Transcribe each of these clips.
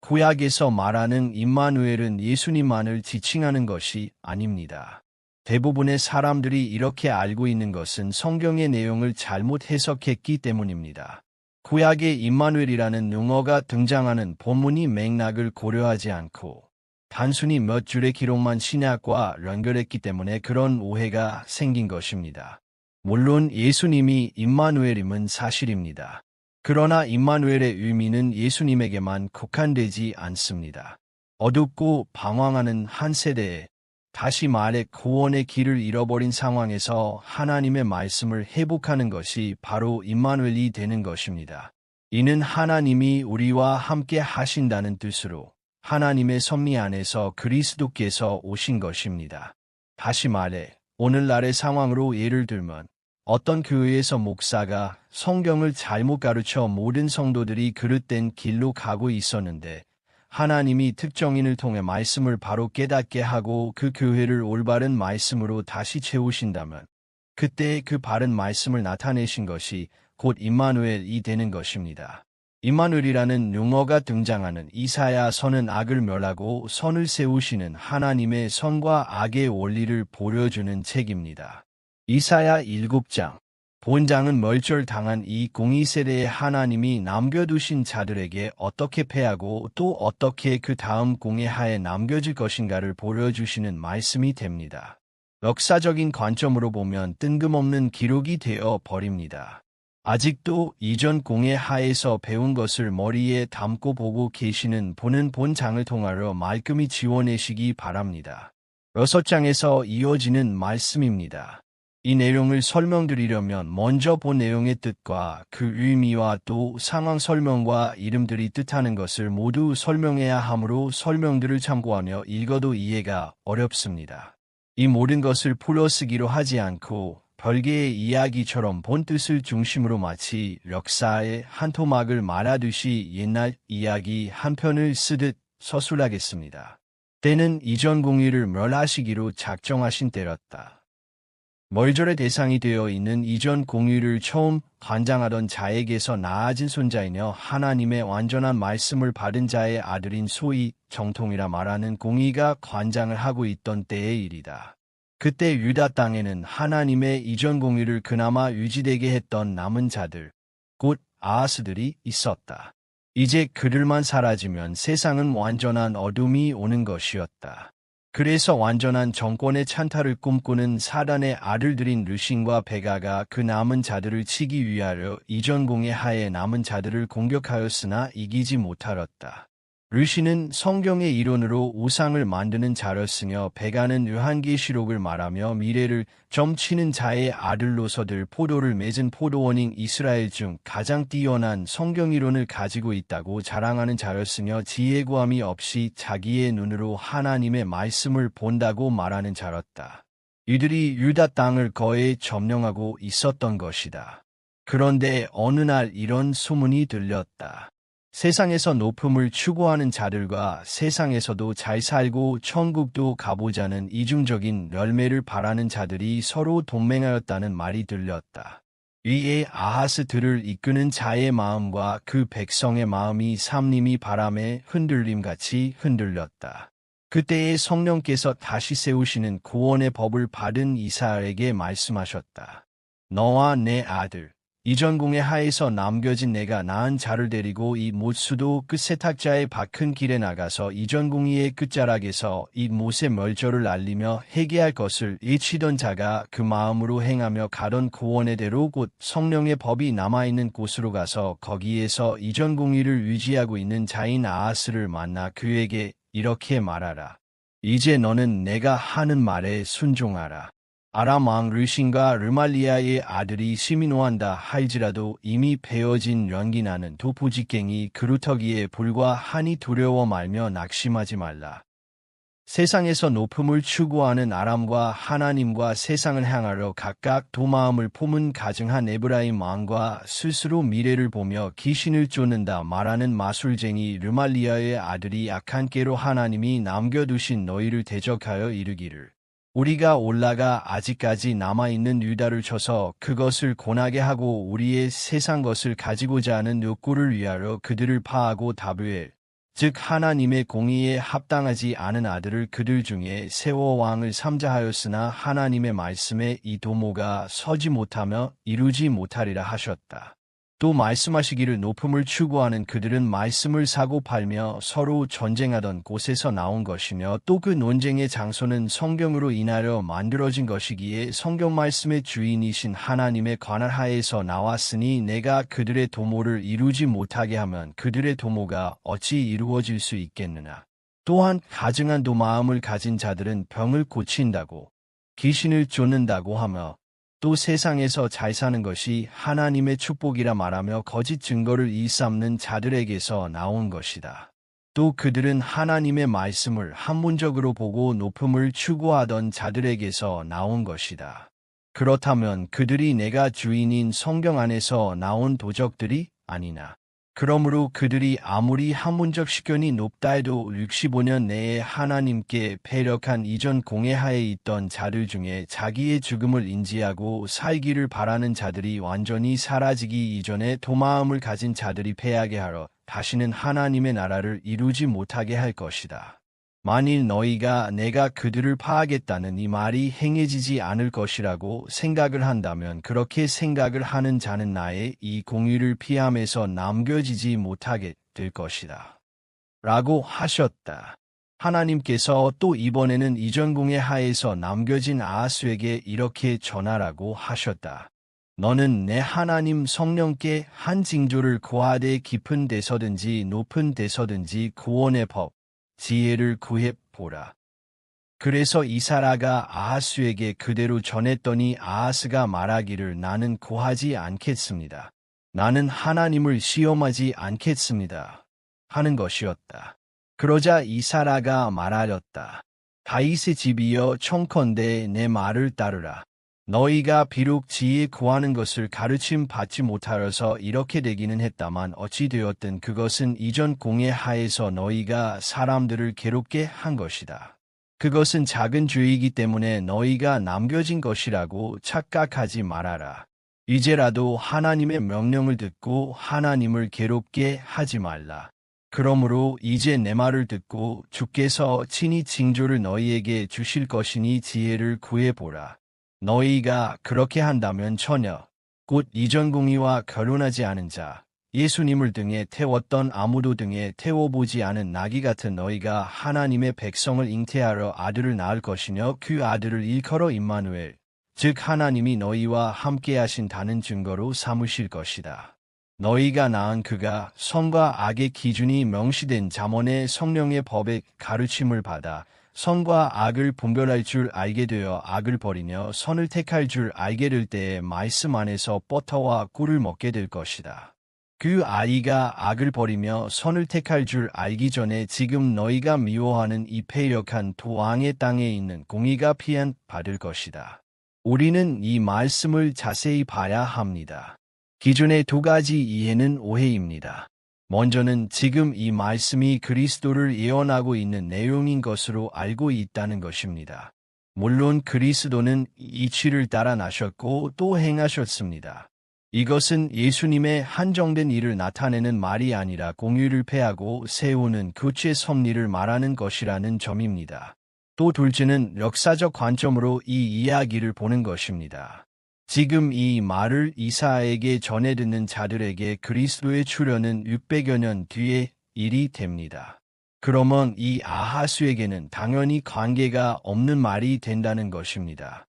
구약에서 말하는 임마누엘은 예수님만을 지칭하는 것이 아닙니다. 대부분의 사람들이 이렇게 알고 있는 것은 성경의 내용을 잘못 해석했기 때문입니다. 구약의 임마누엘이라는 용어가 등장하는 본문이 맥락을 고려하지 않고 단순히 몇 줄의 기록만 신약과 연결했기 때문에 그런 오해가 생긴 것입니다. 물론 예수님이 임마누엘임은 사실입니다. 그러나 임마누엘의 의미는 예수님에게만 국한되지 않습니다. 어둡고 방황하는 한 세대에, 다시 말해 구원의 길을 잃어버린 상황에서 하나님의 말씀을 회복하는 것이 바로 임마누엘이 되는 것입니다. 이는 하나님이 우리와 함께 하신다는 뜻으로 하나님의 섭리 안에서 그리스도께서 오신 것입니다. 다시 말해 오늘날의 상황으로 예를 들면 어떤 교회에서 목사가 성경을 잘못 가르쳐 모든 성도들이 그릇된 길로 가고 있었는데 하나님이 특정인을 통해 말씀을 바로 깨닫게 하고 그 교회를 올바른 말씀으로 다시 채우신다면 그때 그 바른 말씀을 나타내신 것이 곧 임마누엘이 되는 것입니다. 임마누엘이라는 용어가 등장하는 이사야서는 악을 멸하고 선을 세우시는 하나님의 선과 악의 원리를 보여주는 책입니다. 이사야 7장. 본장은 멸절당한 이 공의세대에 하나님이 남겨두신 자들에게 어떻게 패하고 또 어떻게 그 다음 공의하에 남겨질 것인가를 보여주시는 말씀이 됩니다. 역사적인 관점으로 보면 뜬금없는 기록이 되어 버립니다. 아직도 이전 공의하에서 배운 것을 머리에 담고 보고 계시는 분은 본장을 통하여 말끔히 지워내시기 바랍니다. 6장에서 이어지는 말씀입니다. 이 내용을 설명드리려면 먼저 본 내용의 뜻과 그 의미와 또 상황 설명과 이름들이 뜻하는 것을 모두 설명해야 하므로 설명들을 참고하며 읽어도 이해가 어렵습니다. 이 모든 것을 풀어쓰기로 하지 않고 별개의 이야기처럼 본 뜻을 중심으로 마치 역사의 한 토막을 말하듯이 옛날 이야기 한 편을 쓰듯 서술하겠습니다. 때는 이전 공의를 멸하시기로 작정하신 때였다. 멸절의 대상이 되어 있는 이전 공의를 처음 관장하던 자에게서 나아진 손자이며 하나님의 완전한 말씀을 받은 자의 아들인 소위 정통이라 말하는 공의가 관장을 하고 있던 때의 일이다. 그때 유다 땅에는 하나님의 이전 공의를 그나마 유지되게 했던 남은 자들, 곧 아하스들이 있었다. 이제 그들만 사라지면 세상은 완전한 어둠이 오는 것이었다. 그래서 완전한 정권의 찬탈을 꿈꾸는 사단의 아들들인 르신과 베가가 그 남은 자들을 치기 위하여 이전 공의 하에 남은 자들을 공격하였으나 이기지 못하였다. 르신은 성경의 이론으로 우상을 만드는 자였으며 베가는 요한계시록을 말하며 미래를 점치는 자의 아들로서들 포도를 맺은 포도원인 이스라엘 중 가장 뛰어난 성경 이론을 가지고 있다고 자랑하는 자였으며 지혜 구함이 없이 자기의 눈으로 하나님의 말씀을 본다고 말하는 자였다. 이들이 유다 땅을 거의 점령하고 있었던 것이다. 그런데 어느 날 이런 소문이 들렸다. 세상에서 높음을 추구하는 자들과 세상에서도 잘 살고 천국도 가보자는 이중적인 열매를 바라는 자들이 서로 동맹하였다는 말이 들렸다. 이에 아하스들을 이끄는 자의 마음과 그 백성의 마음이 삼림이 바람에 흔들림같이 흔들렸다. 그때에 성령께서 다시 세우시는 구원의 법을 받은 이사야에게 말씀하셨다. 너와 내 아들 이전 공의 하에서 남겨진 내가 낳은 자를 데리고 이 못수도 끝 세탁자의 박힌 길에 나가서 이전 공의의 끝자락에서 이 못의 멸절을 알리며 회개할 것을 외치던 자가 그 마음으로 행하며 가던 구원의 대로 곧 성령의 법이 남아있는 곳으로 가서 거기에서 이전 공의를 유지하고 있는 자인 아하스를 만나 그에게 이렇게 말하라. 이제 너는 내가 하는 말에 순종하라. 아람 왕 르신과 르말리아의 아들이 시민호한다 할지라도 이미 베어진 연기 나는 도포직갱이 그루터기에 불과하니 두려워 말며 낙심하지 말라. 세상에서 높음을 추구하는 아람과 하나님과 세상을 향하여 각각 두 마음을 품은 가증한 에브라임 왕과 스스로 미래를 보며 귀신을 쫓는다 말하는 마술쟁이 르말리아의 아들이 악한 깨로 하나님이 남겨두신 너희를 대적하여 이르기를 우리가 올라가 아직까지 남아있는 유다를 쳐서 그것을 고나게 하고 우리의 세상 것을 가지고자 하는 욕구를 위하여 그들을 파하고 다브엘, 즉 하나님의 공의에 합당하지 않은 아들을 그들 중에 세워 왕을 삼자하였으나 하나님의 말씀에 이 도모가 서지 못하며 이루지 못하리라 하셨다. 또 말씀하시기를 높음을 추구하는 그들은 말씀을 사고 팔며 서로 전쟁하던 곳에서 나온 것이며 또 그 논쟁의 장소는 성경으로 인하여 만들어진 것이기에 성경 말씀의 주인이신 하나님의 관할 하에서 나왔으니 내가 그들의 도모를 이루지 못하게 하면 그들의 도모가 어찌 이루어질 수 있겠느냐. 또한 가증한 도마음을 가진 자들은 병을 고친다고 귀신을 쫓는다고 하며 또 세상에서 잘 사는 것이 하나님의 축복이라 말하며 거짓 증거를 일삼는 자들에게서 나온 것이다. 또 그들은 하나님의 말씀을 학문적으로 보고 높음을 추구하던 자들에게서 나온 것이다. 그렇다면 그들이 내가 주인인 성경 안에서 나온 도적들이 아니나. 그러므로 그들이 아무리 학문적 식견이 높다 해도 65년 내에 하나님께 패력한 이전 공회하에 있던 자들 중에 자기의 죽음을 인지하고 살기를 바라는 자들이 완전히 사라지기 이전에 도마음을 가진 자들이 패하게 하러 다시는 하나님의 나라를 이루지 못하게 할 것이다. 만일 너희가 내가 그들을 파하겠다는 이 말이 행해지지 않을 것이라고 생각을 한다면 그렇게 생각을 하는 자는 나의 이 공의를 피함에서 남겨지지 못하게 될 것이다. 라고 하셨다. 하나님께서 또 이번에는 이전 공회 하에서 남겨진 아하스에게 이렇게 전하라고 하셨다. 너는 내 하나님 성령께 한 징조를 구하되 깊은 데서든지 높은 데서든지 구원의 법, 지혜를 구해 보라. 그래서 이사라가 아하스에게 그대로 전했더니 아하스가 말하기를 나는 구하지 않겠습니다. 나는 하나님을 시험하지 않겠습니다. 하는 것이었다. 그러자 이사라가 말하였다. 다윗의 집이여 청컨대 내 말을 따르라. 너희가 비록 지혜 구하는 것을 가르침 받지 못하여서 이렇게 되기는 했다만 어찌 되었든 그것은 이전 공회 하에서 너희가 사람들을 괴롭게 한 것이다. 그것은 작은 죄이기 때문에 너희가 남겨진 것이라고 착각하지 말아라. 이제라도 하나님의 명령을 듣고 하나님을 괴롭게 하지 말라. 그러므로 이제 내 말을 듣고 주께서 친히 징조를 너희에게 주실 것이니 지혜를 구해보라. 너희가 그렇게 한다면 처녀, 곧 이전 공의와 결혼하지 않은 자, 예수님을 등에 태웠던 아무도 등에 태워보지 않은 나귀 같은 너희가 하나님의 백성을 잉태하러 아들을 낳을 것이며 그 아들을 일컬어 임마누엘, 즉 하나님이 너희와 함께 하신다는 증거로 삼으실 것이다. 너희가 낳은 그가 선과 악의 기준이 명시된 잠언의 성령의 법의 가르침을 받아 선과 악을 분별할 줄 알게 되어 악을 버리며 선을 택할 줄 알게 될 때에 말씀 안에서 버터와 꿀을 먹게 될 것이다. 그 아이가 악을 버리며 선을 택할 줄 알기 전에 지금 너희가 미워하는 이 패역한 도왕의 땅에 있는 공의가 피한 받을 것이다. 우리는 이 말씀을 자세히 봐야 합니다. 기존의 두 가지 이해는 오해입니다. 먼저는 지금 이 말씀이 그리스도를 예언하고 있는 내용인 것으로 알고 있다는 것입니다. 물론 그리스도는 이치를 따라 나셨고 또 행하셨습니다. 이것은 예수님의 한정된 일을 나타내는 말이 아니라 공의를 폐하고 세우는 교체 섭리를 말하는 것이라는 점입니다. 또 둘째는 역사적 관점으로 이 이야기를 보는 것입니다. 지금 이 말을 이사야에게 전해 듣는 자들에게 그리스도의 출현은 600여 년 뒤의 일이 됩니다. 그러면 이 아하스에게는 당연히 관계가 없는 말이 된다는 것입니다.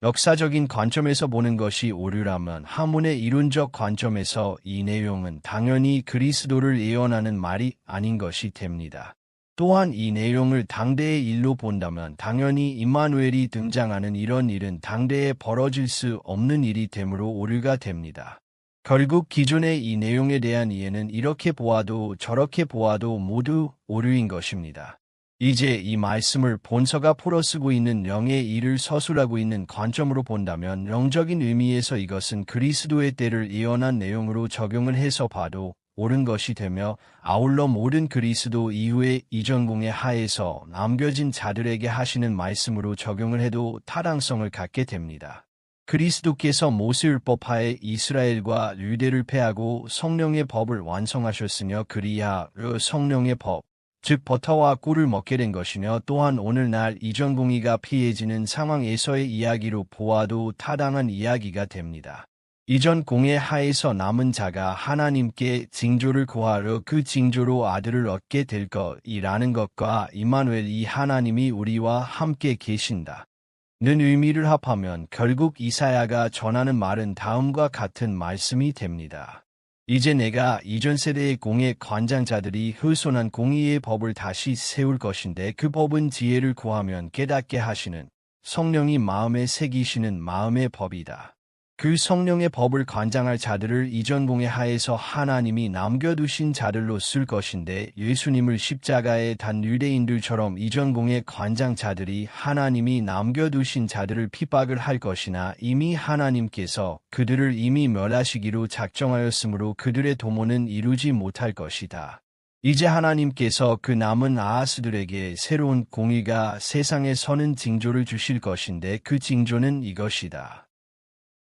역사적인 관점에서 보는 것이 오류라면 한문의 이론적 관점에서 이 내용은 당연히 그리스도를 예언하는 말이 아닌 것이 됩니다. 또한 이 내용을 당대의 일로 본다면 당연히 임마누엘이 등장하는 이런 일은 당대에 벌어질 수 없는 일이 되므로 오류가 됩니다. 결국 기존의 이 내용에 대한 이해는 이렇게 보아도 저렇게 보아도 모두 오류인 것입니다. 이제 이 말씀을 본서가 풀어쓰고 있는 영의 일을 서술하고 있는 관점으로 본다면 영적인 의미에서 이것은 그리스도의 때를 예언한 내용으로 적용을 해서 봐도 옳은 것이 되며 아울러 모든 그리스도 이후의 이전공의 하에서 남겨진 자들에게 하시는 말씀으로 적용을 해도 타당성을 갖게 됩니다. 그리스도께서 모세율법하에 이스라엘과 유대를 패하고 성령의 법을 완성하셨으며 그리하여 성령의 법, 즉 버터와 꿀을 먹게 된 것이며 또한 오늘날 이전공의가 피해지는 상황에서의 이야기로 보아도 타당한 이야기가 됩니다. 이전 공의 하에서 남은 자가 하나님께 징조를 구하려 그 징조로 아들을 얻게 될 것이라는 것과 임마누엘 이 하나님이 우리와 함께 계신다 는 의미를 합하면 결국 이사야가 전하는 말은 다음과 같은 말씀이 됩니다. 이제 내가 이전 세대의 공의 관장자들이 훼손한 공의의 법을 다시 세울 것인데 그 법은 지혜를 구하면 깨닫게 하시는 성령이 마음에 새기시는 마음의 법이다. 그 성령의 법을 관장할 자들을 이전 공의 하에서 하나님이 남겨두신 자들로 쓸 것인데 예수님을 십자가에 단 유대인들처럼 이전 공의 관장자들이 하나님이 남겨두신 자들을 핍박을 할 것이나 이미 하나님께서 그들을 이미 멸하시기로 작정하였으므로 그들의 도모는 이루지 못할 것이다. 이제 하나님께서 그 남은 아하스들에게 새로운 공의가 세상에 서는 징조를 주실 것인데 그 징조는 이것이다.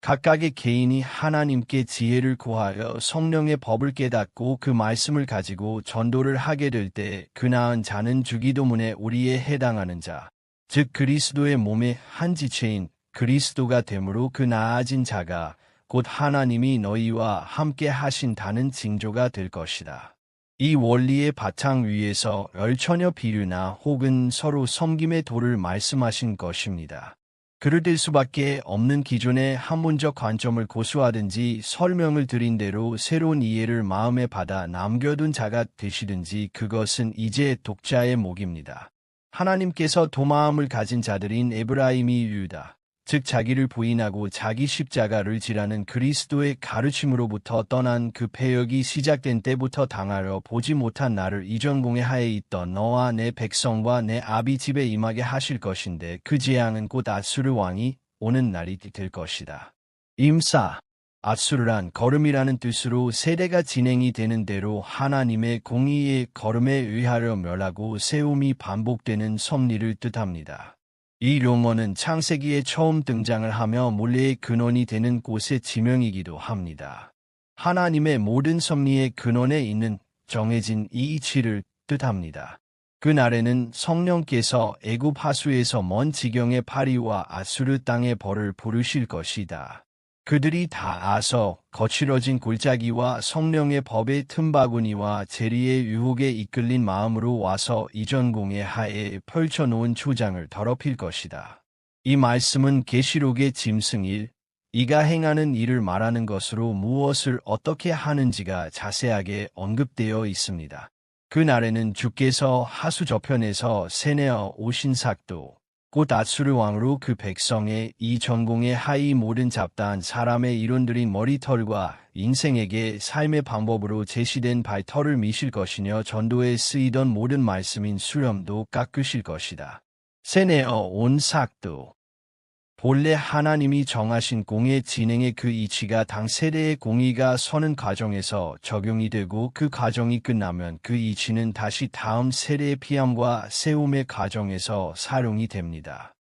각각의 개인이 하나님께 지혜를 구하여 성령의 법을 깨닫고 그 말씀을 가지고 전도를 하게 될 때 그 나은 자는 주기도문에 우리에 해당하는 자, 즉 그리스도의 몸의 한 지체인 그리스도가 되므로 그 나아진 자가 곧 하나님이 너희와 함께 하신다는 징조가 될 것이다. 이 원리의 바탕 위에서 열처녀 비유나 혹은 서로 섬김의 도를 말씀하신 것입니다. 그럴 수밖에 없는 기존의 학문적 관점을 고수하든지 설명을 드린 대로 새로운 이해를 마음에 받아 남겨둔 자가 되시든지 그것은 이제 독자의 몫입니다. 하나님께서 도마음을 가진 자들인 에브라임이 유다, 즉 자기를 부인하고 자기 십자가를 지라는 그리스도의 가르침으로부터 떠난 그 패역이 시작된 때부터 당하여 보지 못한 나를 이전 공의 하에 있던 너와 내 백성과 내 아비 집에 임하게 하실 것인데 그 재앙은 곧 아수르 왕이 오는 날이 될 것이다. 임사, 아수르란 걸음이라는 뜻으로 세대가 진행이 되는 대로 하나님의 공의의 걸음에 의하여 멸하고 세움이 반복되는 섭리를 뜻합니다. 이 용어는 창세기에 처음 등장을 하며 물레의 근원이 되는 곳의 지명이기도 합니다. 하나님의 모든 섭리의 근원에 있는 정해진 이 이치를 뜻합니다. 그날에는 성령께서 애굽 하수에서 먼 지경의 파리와 아수르 땅의 벌을 부르실 것이다. 그들이 다 아서 거칠어진 골짜기와 성령의 법의 틈바구니와 재리의 유혹에 이끌린 마음으로 와서 이전 공의 하에 펼쳐놓은 초장을 더럽힐 것이다. 이 말씀은 계시록의 짐승 1, 이가 행하는 일을 말하는 것으로 무엇을 어떻게 하는지가 자세하게 언급되어 있습니다. 그날에는 주께서 하수 저편에서 세내어 오신 삭도 곧 아수르 왕으로 그 백성의 이 전공의 하이 모든 잡다한 사람의 이론들인 머리털과 인생에게 삶의 방법으로 제시된 발털을 미실 것이며 전도에 쓰이던 모든 말씀인 수렴도 깎으실 것이다. 세내어 온 삭도 본래 하나님이 정하신 공의 진행의 그 이치가 당 세대의 공의가 서는 과정에서 적용이 되고 그 과정이 끝나면 그 이치는 다시 다음 세대의 피함과 세움의 과정에서 사용이 됩니다.